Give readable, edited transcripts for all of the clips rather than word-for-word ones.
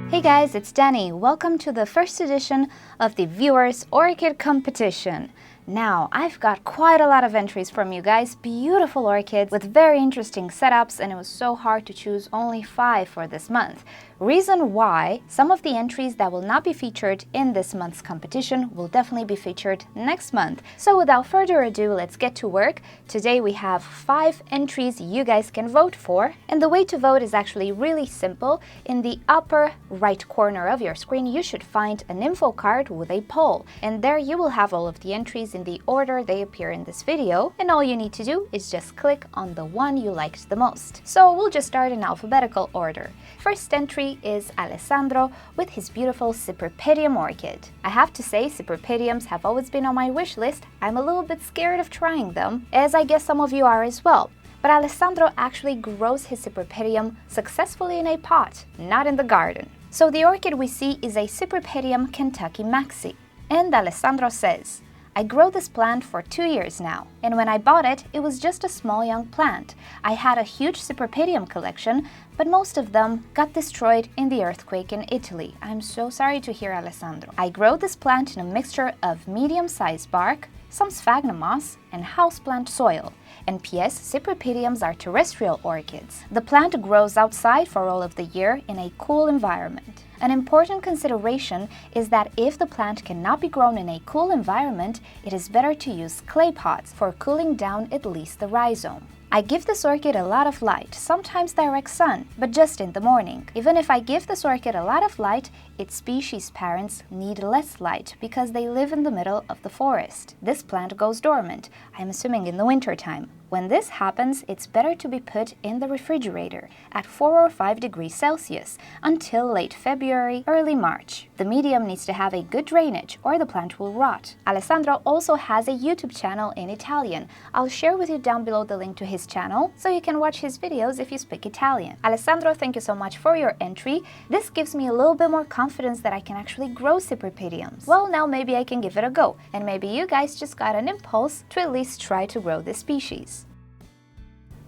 Hey guys, it's Danny. Welcome to the first edition of the Viewers Orchid Competition. Now, I've got quite a lot of entries from you guys, beautiful orchids with very interesting setups, and it was so hard to choose only 5 for this month. Reason why some of the entries that will not be featured in this month's competition will definitely be featured next month. So without further ado, let's get to work. Today we have 5 entries you guys can vote for, and the way to vote is actually really simple. In the upper right corner of your screen, you should find an info card with a poll, and there you will have all of the entries in the order they appear in this video, and all you need to do is just click on the one you liked the most. So we'll just start in alphabetical order. First entry is Alessandro with his beautiful Cypripedium orchid. I have to say, Cypripediums have always been on my wish list. I'm a little bit scared of trying them, as I guess some of you are as well. But Alessandro actually grows his Cypripedium successfully in a pot, not in the garden. So the orchid we see is a Cypripedium Kentucky Maxi. And Alessandro says, I grow this plant for 2 years now, and when I bought it, it was just a small young plant. I had a huge Cypripedium collection, but most of them got destroyed in the earthquake in Italy. I'm so sorry to hear, Alessandro. I grow this plant in a mixture of medium-sized bark, some sphagnum moss, and houseplant soil. And P.S. Cypripediums are terrestrial orchids. The plant grows outside for all of the year in a cool environment. An important consideration is that if the plant cannot be grown in a cool environment, it is better to use clay pots for cooling down at least the rhizome. I give this orchid a lot of light, sometimes direct sun, but just in the morning. Even if I give this orchid a lot of light, its species parents need less light because they live in the middle of the forest. This plant goes dormant, I'm assuming in the winter time. When this happens, it's better to be put in the refrigerator at 4 or 5 degrees Celsius until late February, early March. The medium needs to have a good drainage or the plant will rot. Alessandro also has a YouTube channel in Italian. I'll share with you down below the link to his channel so you can watch his videos if you speak Italian. Alessandro, thank you so much for your entry. This gives me a little bit more confidence that I can actually grow Cypripediums. Well, now maybe I can give it a go, and maybe you guys just got an impulse to at least try to grow this species.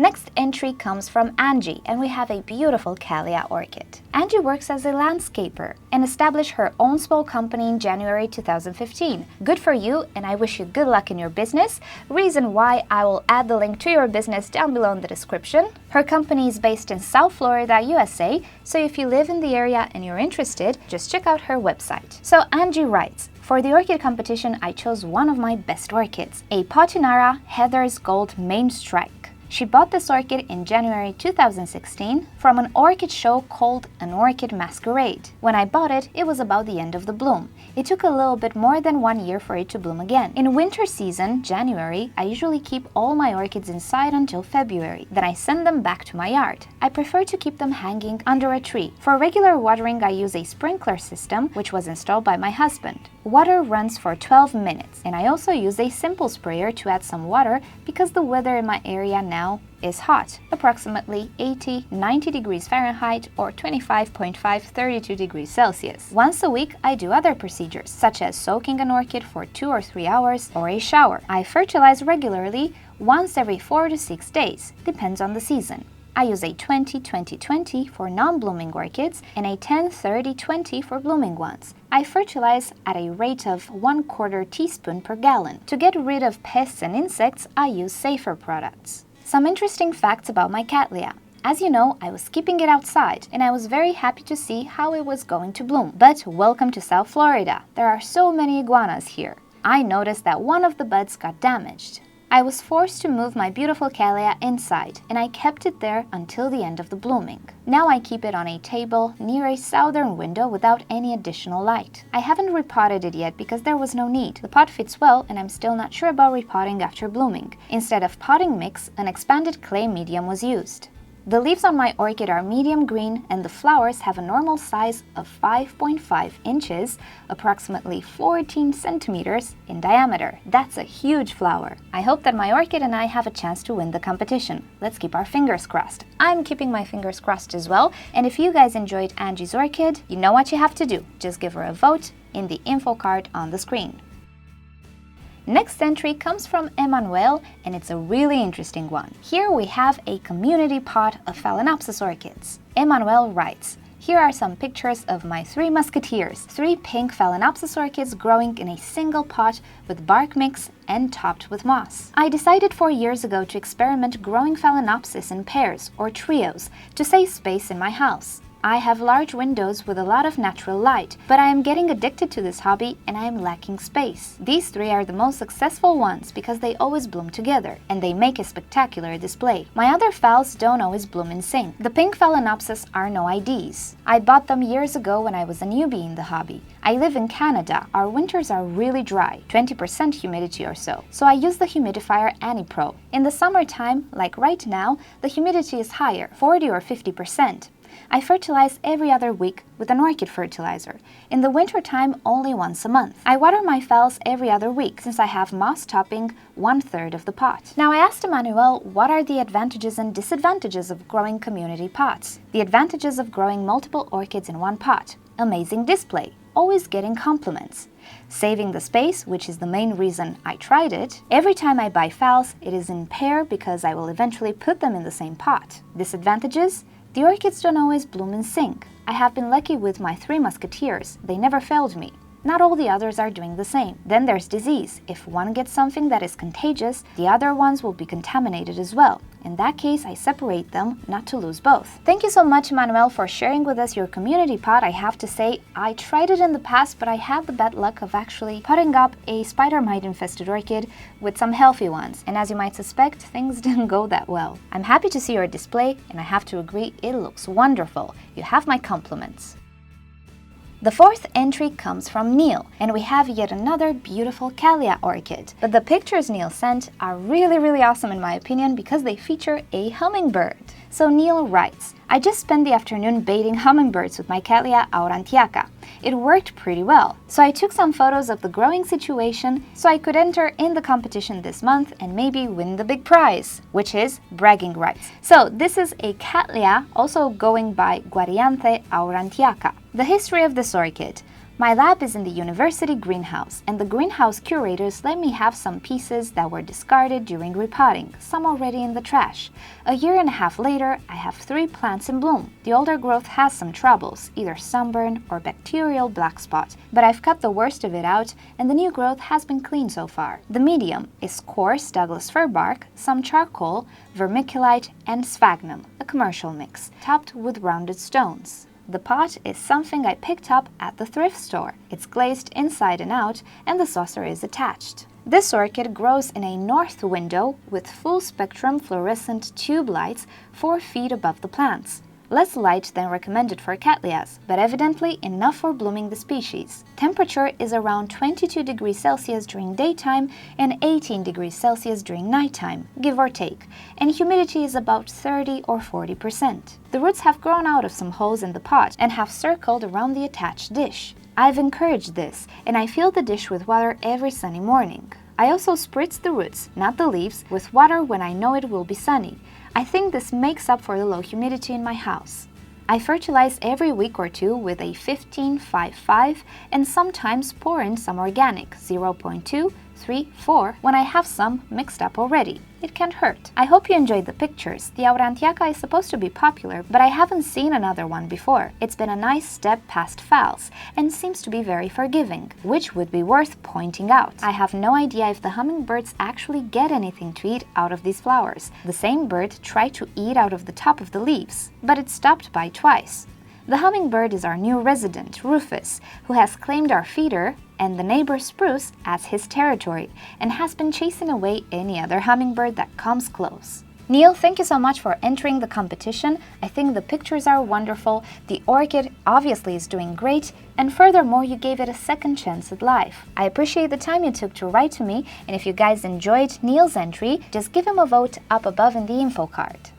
Next entry comes from Angie, and we have a beautiful Cattleya orchid. Angie works as a landscaper and established her own small company in January 2015. Good for you, and I wish you good luck in your business. Reason why, I will add the link to your business down below in the description. Her company is based in South Florida, USA, so if you live in the area and you're interested, just check out her website. So Angie writes, for the orchid competition, I chose one of my best orchids, a Potinara Heather's Gold Main Strike. She bought this orchid in January 2016 from an orchid show called An Orchid Masquerade. When I bought it, it was about the end of the bloom. It took a little bit more than 1 year for it to bloom again. In winter season, January, I usually keep all my orchids inside until February. Then I send them back to my yard. I prefer to keep them hanging under a tree. For regular watering, I use a sprinkler system, which was installed by my husband. Water runs for 12 minutes, and I also use a simple sprayer to add some water because the weather in my area now is hot, approximately 80-90 degrees Fahrenheit or 25.5-32 degrees Celsius. Once a week, I do other procedures, such as soaking an orchid for 2 or 3 hours or a shower. I fertilize regularly, once every 4 to 6 days, depends on the season. I use a 20-20-20 for non-blooming orchids and a 10-30-20 for blooming ones. I fertilize at a rate of 1/4 teaspoon per gallon. To get rid of pests and insects, I use safer products. Some interesting facts about my Cattleya. As you know, I was keeping it outside, and I was very happy to see how it was going to bloom. But welcome to South Florida. There are so many iguanas here. I noticed that one of the buds got damaged. I was forced to move my beautiful Cattleya inside, and I kept it there until the end of the blooming. Now I keep it on a table near a southern window without any additional light. I haven't repotted it yet because there was no need. The pot fits well, and I'm still not sure about repotting after blooming. Instead of potting mix, an expanded clay medium was used. The leaves on my orchid are medium green, and the flowers have a normal size of 5.5 inches, approximately 14 centimeters in diameter. That's a huge flower. I hope that my orchid and I have a chance to win the competition. Let's keep our fingers crossed. I'm keeping my fingers crossed as well, and if you guys enjoyed Angie's orchid, you know what you have to do. Just give her a vote in the info card on the screen. Next entry comes from Emmanuelle, and it's a really interesting one. Here we have a community pot of Phalaenopsis orchids. Emmanuelle writes, Here are some pictures of my 3 musketeers, 3 pink Phalaenopsis orchids growing in a single pot with bark mix and topped with moss. I decided 4 years ago to experiment growing Phalaenopsis in pairs or trios to save space in my house. I have large windows with a lot of natural light, but I am getting addicted to this hobby and I am lacking space. These 3 are the most successful ones because they always bloom together, and they make a spectacular display. My other phals don't always bloom in sync. The pink Phalaenopsis are no IDs. I bought them years ago when I was a newbie in the hobby. I live in Canada. Our winters are really dry, 20% humidity or so I use the humidifier AniPro. In the summertime, like right now, the humidity is higher, 40 or 50%. I fertilize every other week with an orchid fertilizer. In the wintertime, only once a month. I water my phals every other week since I have moss topping 1/3 of the pot. Now I asked Emmanuelle what are the advantages and disadvantages of growing community pots. The advantages of growing multiple orchids in one pot: amazing display, always getting compliments, saving the space, which is the main reason I tried it. Every time I buy phals, it is in pair because I will eventually put them in the same pot. Disadvantages: the orchids don't always bloom in sync. I have been lucky with my 3 musketeers. They never failed me. Not all the others are doing the same. Then there's disease. If one gets something that is contagious, the other ones will be contaminated as well. In that case, I separate them, not to lose both. Thank you so much, Emmanuelle, for sharing with us your community pot. I have to say, I tried it in the past, but I had the bad luck of actually potting up a spider mite-infested orchid with some healthy ones. And as you might suspect, things didn't go that well. I'm happy to see your display, and I have to agree, it looks wonderful. You have my compliments. The 4th entry comes from Neil, and we have yet another beautiful Cattleya orchid. But the pictures Neil sent are really awesome in my opinion because they feature a hummingbird. So Neil writes, I just spent the afternoon baiting hummingbirds with my Cattleya aurantiaca. It worked pretty well. So I took some photos of the growing situation so I could enter in the competition this month and maybe win the big prize, which is bragging rights. So this is a Cattleya, also going by Guarianthe aurantiaca. The history of this orchid. My lab is in the university greenhouse, and the greenhouse curators let me have some pieces that were discarded during repotting, some already in the trash. A year and a half later, I have 3 plants in bloom. The older growth has some troubles, either sunburn or bacterial black spot, but I've cut the worst of it out, and the new growth has been clean so far. The medium is coarse Douglas fir bark, some charcoal, vermiculite, and sphagnum, a commercial mix, topped with rounded stones. The pot is something I picked up at the thrift store. It's glazed inside and out, and the saucer is attached. This orchid grows in a north window with full-spectrum fluorescent tube lights 4 feet above the plants. Less light than recommended for Cattleyas, but evidently enough for blooming the species. Temperature is around 22 degrees Celsius during daytime and 18 degrees Celsius during nighttime, give or take, and humidity is about 30 or 40%. The roots have grown out of some holes in the pot and have circled around the attached dish. I've encouraged this, and I fill the dish with water every sunny morning. I also spritz the roots, not the leaves, with water when I know it will be sunny. I think this makes up for the low humidity in my house. I fertilize every week or 2 with a 15-5-5 and sometimes pour in some organic 0.2, 3, 4 when I have some mixed up already. It can't hurt. I hope you enjoyed the pictures. The aurantiaca is supposed to be popular, but I haven't seen another one before. It's been a nice step past phals and seems to be very forgiving, which would be worth pointing out. I have no idea if the hummingbirds actually get anything to eat out of these flowers. The same bird tried to eat out of the top of the leaves, but it stopped by twice. The hummingbird is our new resident, Rufus, who has claimed our feeder and the neighbor spruce as his territory and has been chasing away any other hummingbird that comes close. Neil, thank you so much for entering the competition. I think the pictures are wonderful, the orchid obviously is doing great, and furthermore you gave it a second chance at life. I appreciate the time you took to write to me, and if you guys enjoyed Neil's entry, just give him a vote up above in the info card.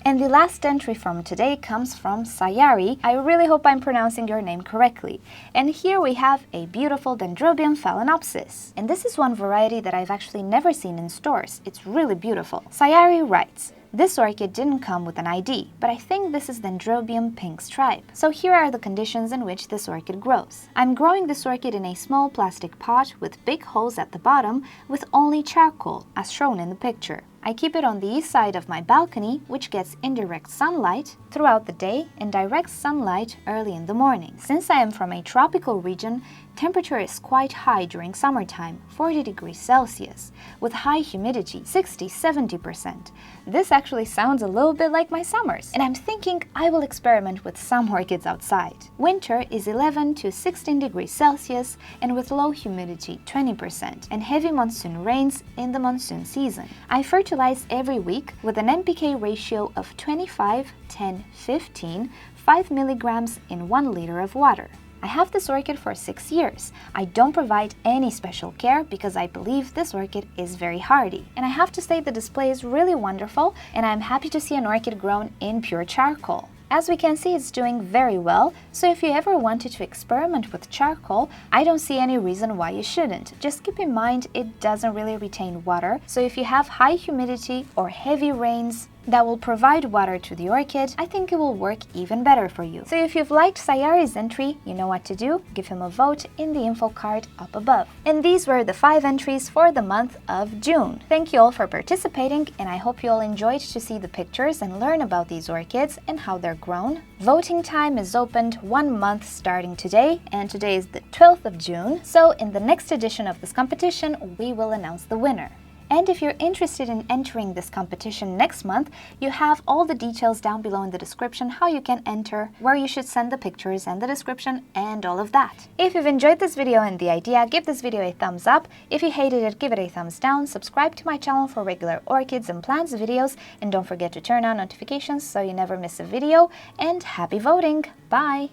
And the last entry from today comes from Sayari. I really hope I'm pronouncing your name correctly. And here we have a beautiful Dendrobium Phalaenopsis. And this is one variety that I've actually never seen in stores. It's really beautiful. Sayari writes, this orchid didn't come with an ID, but I think this is Dendrobium Pink Stripe. So here are the conditions in which this orchid grows. I'm growing this orchid in a small plastic pot with big holes at the bottom with only charcoal, as shown in the picture. I keep it on the east side of my balcony, which gets indirect sunlight throughout the day and direct sunlight early in the morning. Since I am from a tropical region, temperature is quite high during summertime, 40 degrees Celsius, with high humidity, 60–70%. This actually sounds a little bit like my summers, and I'm thinking I will experiment with some orchids outside. Winter is 11 to 16 degrees Celsius and with low humidity, 20%, and heavy monsoon rains in the monsoon season. I fertilize every week with an NPK ratio of 25–10–15, 5 milligrams in 1 liter of water. I have this orchid for 6 years. I don't provide any special care because I believe this orchid is very hardy. And I have to say the display is really wonderful, and I'm happy to see an orchid grown in pure charcoal. As we can see, it's doing very well, so if you ever wanted to experiment with charcoal, I don't see any reason why you shouldn't. Just keep in mind it doesn't really retain water, so if you have high humidity or heavy rains that will provide water to the orchid, I think it will work even better for you. So if you've liked Sayari's entry, you know what to do. Give him a vote in the info card up above. And these were the 5 entries for the month of June. Thank you all for participating, and I hope you all enjoyed to see the pictures and learn about these orchids and how they're grown. Voting time is opened 1 month starting today, and today is the 12th of June. So in the next edition of this competition, we will announce the winner. And if you're interested in entering this competition next month, you have all the details down below in the description how you can enter, where you should send the pictures and the description and all of that. If you've enjoyed this video and the idea, give this video a thumbs up. If you hated it, give it a thumbs down. Subscribe to my channel for regular orchids and plants videos, and don't forget to turn on notifications so you never miss a video. And happy voting! Bye!